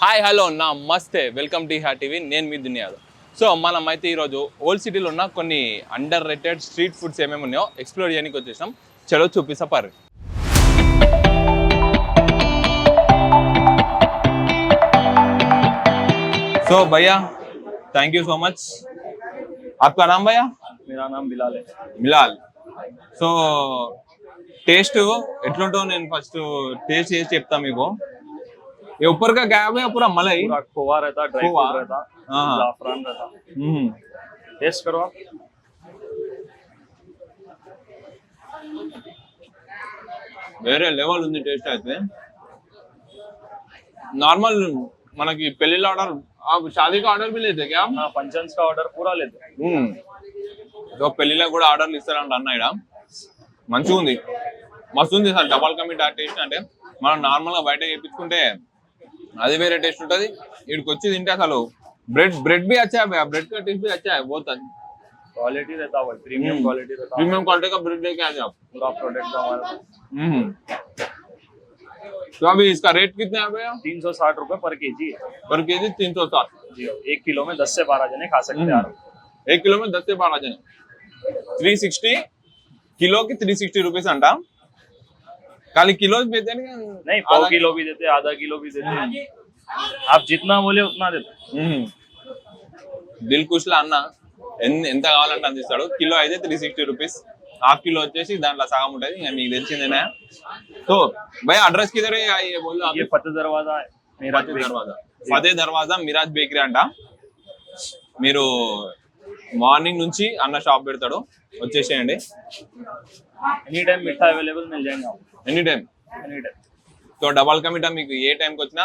Hi hello నమస్తే welcome to హ్యా TV నేను మీ దునియాదు. సో మనమైతే ఈరోజు ఓల్డ్ సిటీలో ఉన్న కొన్ని అండర్ రేటెడ్ స్ట్రీట్ ఫుడ్స్ ఏమేమి ఉన్నాయో ఎక్స్ప్లోర్ చేయడానికి వచ్చేసాం. చలో చూపిస్తా పర్. సో భయ్యా థ్యాంక్ యూ సో మచ్. आपका नाम भैया? मेरा नाम बिलाल है. बिलाल. సో టేస్ట్ ఎట్లుంటో నేను ఫస్ట్ టేస్ట్ చేసి చెప్తా మీకు. ये ऊपर का क्या है पूरा मलाई? पूरा खोवा रहता, ड्राई खोवा? फ्रूट रहता, हाँ. जाफरान रहता. टेस्ट करो आप. వేరే లెవెల్ ఉంది టేస్ట్ అయితే. నార్మల్ మనకి పెళ్లిలో ఆర్డర్ शादी का ऑर्डर भी लेते क्या? हाँ, फंक्शंस का ऑर्डर पूरा लेते. సో పెళ్లిలో కూడా ఆర్డర్లు ఇస్తారంట అన్న. ఇక్కడ మంచిగా ఉంది, మస్తు ఉంది sir. Double ka meetha taste అంటే మనం నార్మల్ గా బయట చేయించుకుంటే అది వేరే టేస్ట్ ఉంటుంది. ఇక్కడికి వచ్చి తింటే అసలు ब्रेड भी अच्छा है, ब्रेड का टेस्ट भी अच्छा है, बहुत क्वालिटी रहता है, प्रीमियम क्वालिटी रहता. प्रीमियम क्वालिटी का ब्रेड लेके आ जाओ. पूरा प्रोडक्ट हमारा. तो अभी इसका रेट कितना है भैया? 360 रुपए पर केजी है. पर केजी 360 जी. 1 किलो में 10 से 12 जने खा सकते हैं. 1 किलो में 10 से 12 जने. 360 किलो की 360 रुपीस अंटा. खाली किलो देते नहीं, पाव किलो भी देते, आधा किलो भी देते. आप जितना बोले उतना देते. దిల్ కుష్లా అన్న ఎంత కావాలంటే అంత ఇస్తాడు. కిలో అయితే 360 రూపీస్, హాఫ్ కిలో వచ్చేసి దాంట్లో సగం ఉంటుంది. ఇంకా మీకు తెలిసిందేనా. సో భయ అడ్రస్ కిదర్ ये फतेह दरवाजा है, मेराज దర్వాజా. ఫతే దర్వాజా మిరాజ్ బేకరీ అంట. మీరు మార్నింగ్ నుంచి అన్న షాప్ పెడతాడు, వచ్చేసేయండి. एनी टाइम मीठा अवेलेबल मिल जाएंगे आपको. Any time. Any time. So double ka meetha మీకు ఏ టైంకి వచ్చినా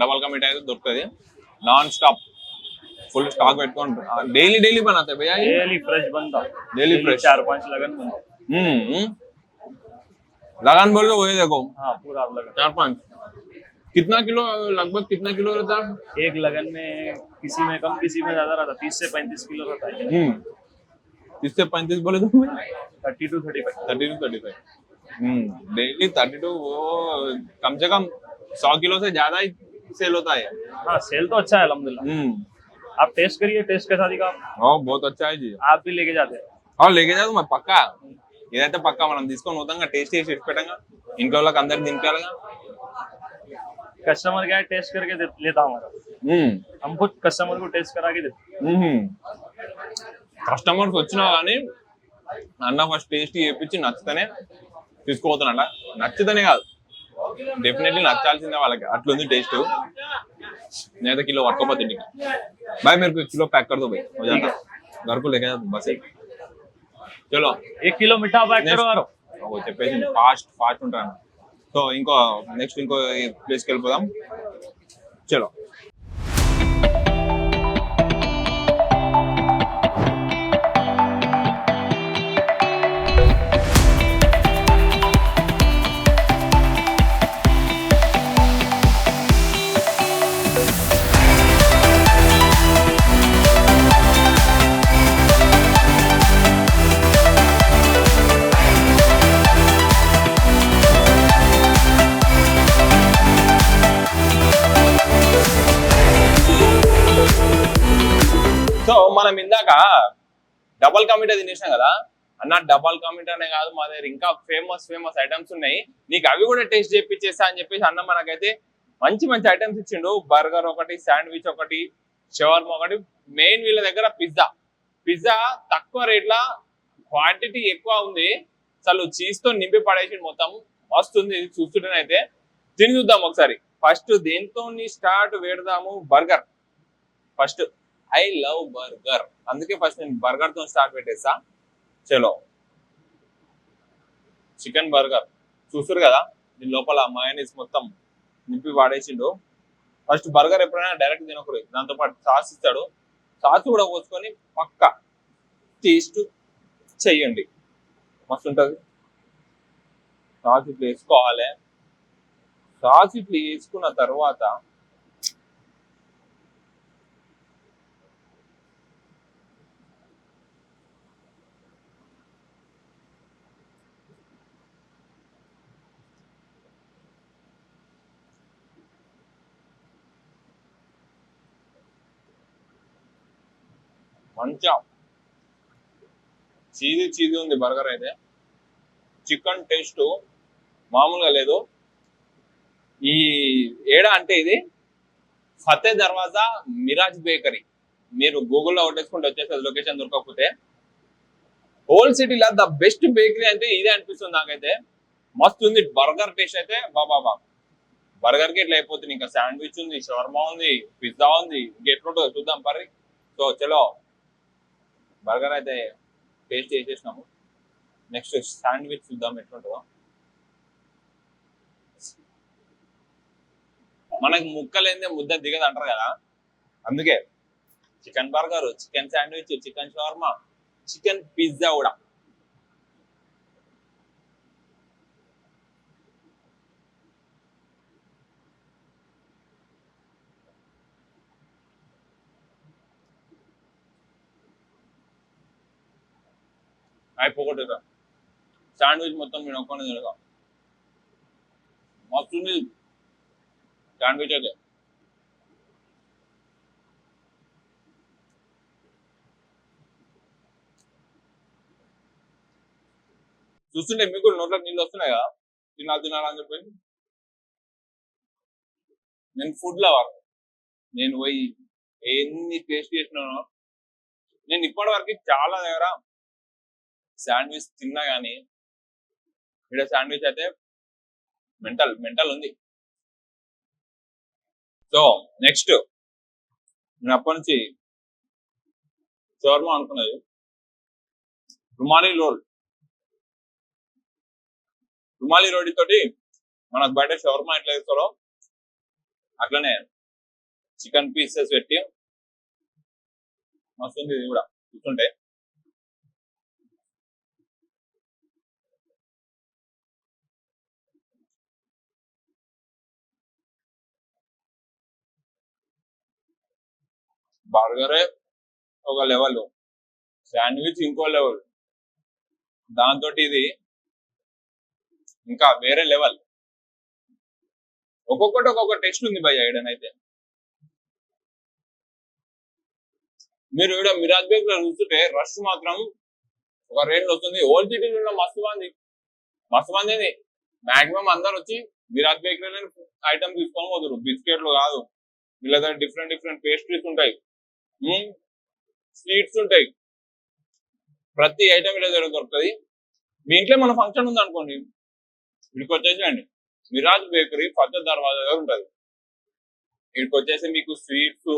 డబల్ కా మీఠా అయితే దొరుకుతుంది. నాన్ స్టాప్ फुल स्टॉक పెట్టుకొని डेली बनाते हैं भैया. डेली फ्रेश बनता, डेली फ्रेश. 4-5 लगन बनता. लगान बोल रहे हो ये देखो. हाँ, पूरा लगन. 4-5 कितना किलो, लगभग कितना किलो रहता है? एक लगन में किसी में कम किसी में ज्यादा रहता, 30 से 35 किलो रहता है. 30 से 35 बोले तो 30 to 35. 30 to 35. डेली 32 वो कम से कम 100 किलो से ज्यादा ही सेल होता है. हाँ, सेल तो अच्छा है अल्हम्दुलिल्लाह. आप टेस्ट करिए, टेस्ट कैसा दिखा. हाँ बहुत अच्छा है जी. आप भी लेके जाते हैं? और लेके जाओ मैं पक्का. ఇదైతే పక్కా మనం తీసుకొని పోతాంగా, టేస్ట్ చేసి పెట్టాంగా, ఇంట్లో వాళ్ళకి అందరికి తినిపించాలిగా. कस्टमर क्या है, टेस्ट करके लेता हमारा. हम खुद कस्टमर को टेस्ट करा के देते. కస్టమర్స్ వచ్చినా కానీ అన్న ఫస్ట్ టేస్ట్ చేయించి నచ్చితేనే తీసుకోపోతానంట. నచ్చితేనే కాదు, డెఫినెట్లీ నచ్చాల్సిందే వాళ్ళకి. అట్లుంది టేస్ట్. నేనైతే కిలో పట్టుకోపోతే ఇంటికి. भाई मेरे को 1 किलो पैक कर दो भाई, हो जाता घर को लेके जाता बस. चलो 1 किलो मीठा पैक करो यार. वो చెప్పేసి ఫాస్ట్ ఉంటాను. సో ఇంకో నెక్స్ట్ ఇంకో ప్లేస్కి వెళ్ళిపోదాం. చలో. సో మనం ఇందాక డబల్ కా మీఠా తినేసాం కదా అన్న. డబల్ కా మీఠానే కాదు, మా దగ్గర ఇంకా ఫేమస్ ఐటమ్స్ ఉన్నాయి, నీకు అవి కూడా టేస్ట్ చేయించేస్తా అని చెప్పేసి అన్న మనకైతే మంచి ఐటమ్స్ ఇచ్చిండు. బర్గర్ ఒకటి, శాండ్విచ్ ఒకటి, షవర్మా ఒకటి. మెయిన్ వీళ్ళ దగ్గర పిజ్జా తక్కువ రేట్ల క్వాంటిటీ ఎక్కువ ఉంది. అసలు చీజ్ తో నింపి పడేసి మొత్తం వస్తుంది. చూస్తుంటేనైతే తిని చూద్దాం ఒకసారి. ఫస్ట్ దేంతో స్టార్ట్ పెడదాము. Burger first. I love burger, అందుకే ఫస్ట్ నేను బర్గర్ తో స్టార్ట్ పెట్టేస్తా. చలో. చికెన్ బర్గర్ చూస్తారు కదా, దీని లోపల మయోనీస్ మొత్తం నింపి వాడేసిండు. ఫస్ట్ బర్గర్ ఎప్పుడైనా డైరెక్ట్ తినకూడదు, దాంతో పాటు సాస్ ఇస్తాడు. సాస్ కూడా పోసుకొని పక్క టేస్ట్ చెయ్యండి, మస్తు ఉంటుంది. సాస్ ఇట్లా వేసుకోవాలి. సాస్ ఇట్లా వేసుకున్న తర్వాత మంచిగా చీజీ ఉంది బర్గర్ అయితే. చికెన్ టేస్ట్ మామూలుగా లేదు. ఈ ఏడా అంటే ఇది ఫతే దర్వాజా మిరాజ్ బేకరీ. మీరు గూగుల్లో కొట్టేసుకుంటే వచ్చేస్తుంది లొకేషన్ దొరకకపోతే. హోల్ సిటీలో ద బెస్ట్ బేకరీ అంటే ఇదే అనిపిస్తుంది నాకైతే. మస్తు ఉంది బర్గర్ టేస్ట్ అయితే. బాబా బర్గర్ కి ఇట్లా అయిపోతుంది. ఇంకా శాండ్విచ్ ఉంది, షవర్మా ఉంది, పిజ్జా ఉంది, ఇంకెట్లుంటుందో చూద్దాం పర్రి. సో చలో బర్గర్ అయితే టేస్ట్ చేసేసినాము. నెక్స్ట్ శాండ్విచ్ చూద్దాం ఎట్లుంటుందో. మనకి ముక్కలేందే ముద్ద దిగదు అంటారు కదా, అందుకే chicken burger, chicken sandwich, chicken shawarma, chicken pizza కూడా. అయిపోగొట్టేదా శాండ్విచ్ మొత్తం నేను ఒక్కనే తినగా. మస్తుంది శాండ్విచ్ అయితే. చూస్తుంటే మీకు నోట్లో నీళ్ళు వస్తున్నాయి కదా, తినాలని చెప్పి. నేను ఫుడ్ లవర్. నేను పోయి ఎన్ని టేస్ట్ చేసినానో. నేను ఇప్పటి వరకు చాలా దగ్గర శాండ్విచ్ తిన్నా కానీ ఇక్కడ శాండ్విచ్ అయితే మెంటల్ ఉంది. సో నెక్స్ట్ నేను అప్పటి నుంచి షవర్మా అనుకున్నది రుమాలి రోడ్ తోటి మనకు బయట షవర్మా ఎట్లా వేస్తారో అట్లనే చికెన్ పీసెస్ పెట్టి మస్తుంది. ఇది కూడా చూస్తుంటే బర్గరే ఒక లెవెల్, శాండ్విచ్ ఇంకో లెవెల్, దాంతో ఇది ఇంకా వేరే లెవెల్. ఒక్కొక్కటి ఒక్కొక్క టేస్ట్ ఉంది భయ్య ఈడనైతే. మీరు ఈడ మిరాజ్ బేకరీలో చూస్తుంటే రష్ మాత్రం ఒక రేంజ్ వస్తుంది. ఓల్డ్ సిటీలో ఉన్న మస్తు మంది మాక్సిమం అందరు వచ్చి మిరాజ్ బేకరీలో ఐటమ్ తీసుకొని పోతారు. బిస్కెట్లు కాదు, వీళ్ళ దగ్గర డిఫరెంట్ పేస్ట్రీస్ ఉంటాయి, స్వీట్స్ ఉంటాయి, ప్రతి ఐటమ్ వీళ్ళ దగ్గర దొరుకుతుంది. మీ ఇంట్లో మన ఫంక్షన్ ఉంది అనుకోండి, వీడికి వచ్చేసేయండి. మిరాజ్ బేకరీ ఫతే దర్వాజా దగ్గర ఉంటుంది. వీడికి వచ్చేసి మీకు స్వీట్స్,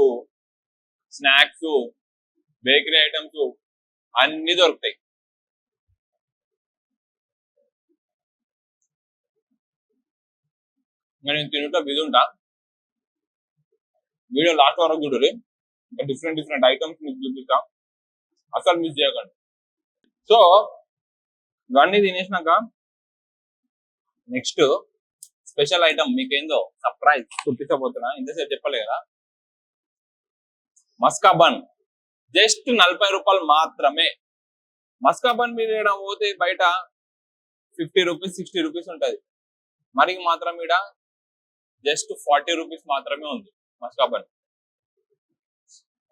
స్నాక్స్, బేకరీ ఐటమ్స్ అన్ని దొరుకుతాయి. నేను తినుట బిజీ ఉంటా. వీడియో లాస్ట్ వరకు చూడండి, ఇంకా డిఫరెంట్ ఐటమ్స్ మీకు చూపిస్తా, అసలు మిస్ చేయకండి. సో ఇవన్నీ తినేసినాక నెక్స్ట్ స్పెషల్ ఐటమ్ మీకేందో సర్ప్రైజ్ చూపించబోతున్నా. ఇంతసేపు చెప్పలే కదా, మస్కా బన్ జస్ట్ 40 రూపాయలు మాత్రమే. మస్కా బన్ మీద పోతే బయట 50 రూపీస్ 60 రూపీస్ ఉంటుంది, మరి మాత్రం ఇక్కడ జస్ట్ 40 రూపీస్ మాత్రమే ఉంది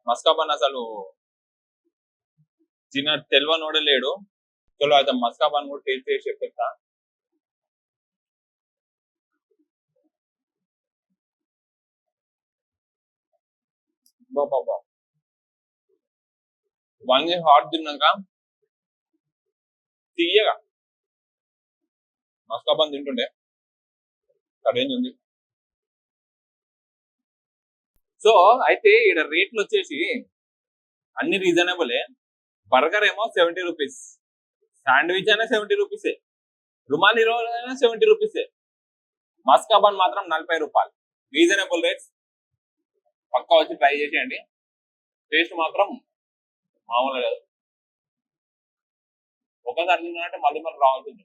మస్కా బన్ అసలు తెలియనోడే లేడు. చలో అయితే మస్కా బన్ కూడా టేస్ట్ చేసి చెప్పేస్తా. బాబా ఇవన్నీ హాట్ తిన్నాక తీయగా మస్కా బన్ తింటుండే రేంజ్ ఉంది. సో అయితే ఇక్కడ రేట్లు వచ్చేసి అన్ని రీజనబులే. బర్గర్ ఏమో 70 రూపీస్, శాండ్విచ్ అయినా 70 రూపీసే, రుమాలి రోల్ అయినా 70 రూపీసే, మస్కా బన్ మాత్రం 40 రూపాయలు. రీజనబుల్ రేట్స్, పక్కా వచ్చి ట్రై చేసేయండి. టేస్ట్ మాత్రం మామూలుగా కాదు. ఒకసారి తిన్నారంటే మళ్ళీ రావాల్సింది.